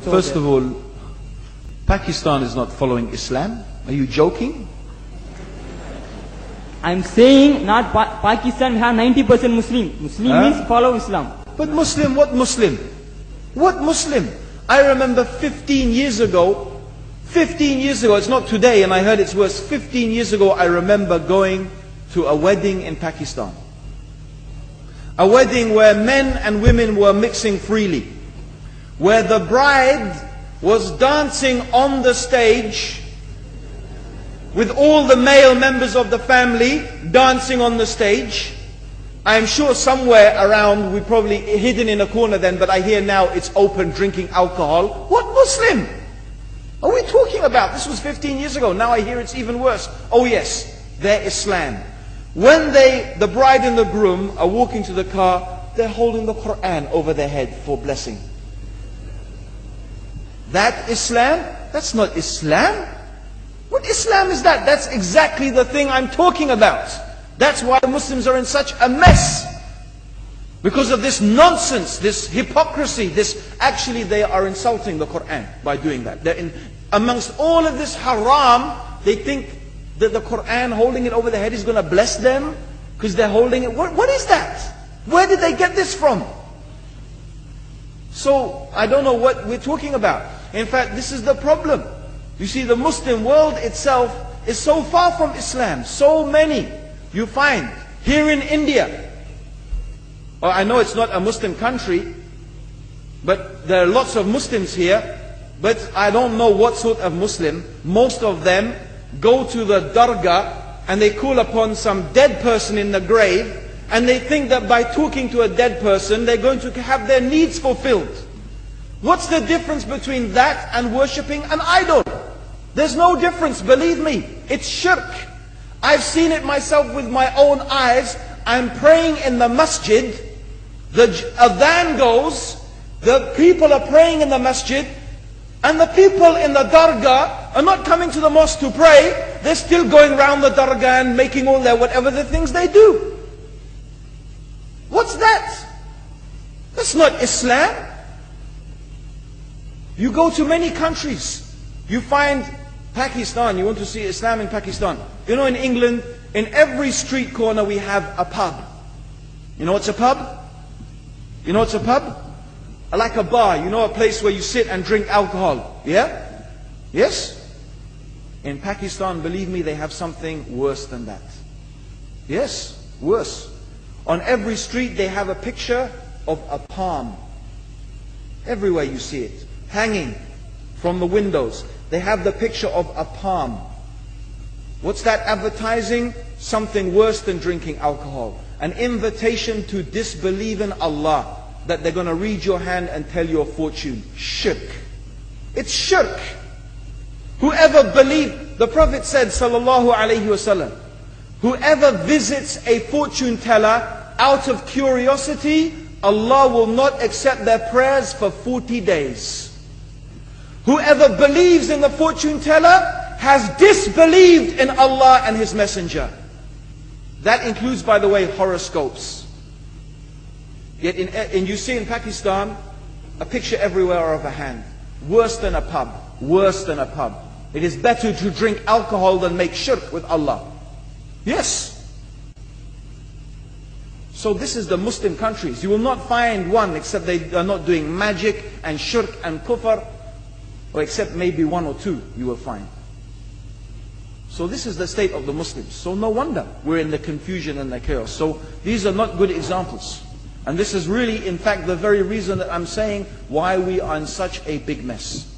First of all, Pakistan is not following Islam. Are you joking? I'm saying not Pakistan, we have 90% Muslim. Muslim means follow Islam. But Muslim, what Muslim? What Muslim? I remember 15 years ago, it's not today and I heard it's worse. 15 years ago I remember going to a wedding in Pakistan. A wedding where men and women were mixing freely. Where the bride was dancing on the stage with all the male members of the family dancing on the stage. I am sure somewhere around, we probably hidden in a corner then, but I hear now it's open, drinking alcohol. What Muslim are we talking about? This was 15 years ago. Now I hear it's even worse. Oh yes, they're Islam. When the bride and the groom are walking to the car, they're holding the Quran over their head for blessing. That Islam? That's not Islam. What Islam is that? That's exactly the thing I'm talking about. That's why Muslims are in such a mess. Because of this nonsense, this hypocrisy, actually they are insulting the Quran by doing that. Amongst all of this haram, they think that the Quran holding it over their head is going to bless them because they're holding it. What is that? Where did they get this from? So I don't know what we're talking about. In fact, this is the problem. You see, the Muslim world itself is so far from Islam. So many you find here in India. Well, I know it's not a Muslim country, but there are lots of Muslims here. But I don't know what sort of Muslim. Most of them go to the dargah and they call upon some dead person in the grave, and they think that by talking to a dead person they're going to have their needs fulfilled. What's the difference between that and worshipping an idol? There's no difference, believe me. It's shirk. I've seen it myself with my own eyes. I'm praying in the masjid. The adhan goes. The people are praying in the masjid. And the people in the dargah are not coming to the mosque to pray. They're still going around the dargah and making all their whatever the things they do. What's that? That's not Islam. You go to many countries. You find Pakistan, you want to see Islam in Pakistan. You know, in England, in every street corner we have a pub. You know what's a pub? You know what's a pub? Like a bar, you know, a place where you sit and drink alcohol. Yeah? Yes? In Pakistan, believe me, they have something worse than that. Yes, worse. On every street they have a picture of a palm. Everywhere you see it. Hanging from the windows. They have the picture of a palm. What's that advertising? Something worse than drinking alcohol. An invitation to disbelieve in Allah. That they're going to read your hand and tell your fortune. Shirk. It's shirk. Whoever believes, the Prophet said, sallallahu alaihi wasallam, whoever visits a fortune teller out of curiosity, Allah will not accept their prayers for 40 days. Whoever believes in the fortune teller has disbelieved in Allah and His Messenger. That includes, by the way, horoscopes. Yet you see in Pakistan, a picture everywhere of a hand. Worse than a pub. Worse than a pub. It is better to drink alcohol than make shirk with Allah. Yes. So this is the Muslim countries. You will not find one except they are not doing magic and shirk and kufr. Or except maybe one or two you will find. So this is the state of the Muslims. So no wonder we're in the confusion and the chaos. So these are not good examples. And this is really, in fact, the very reason that I'm saying why we are in such a big mess.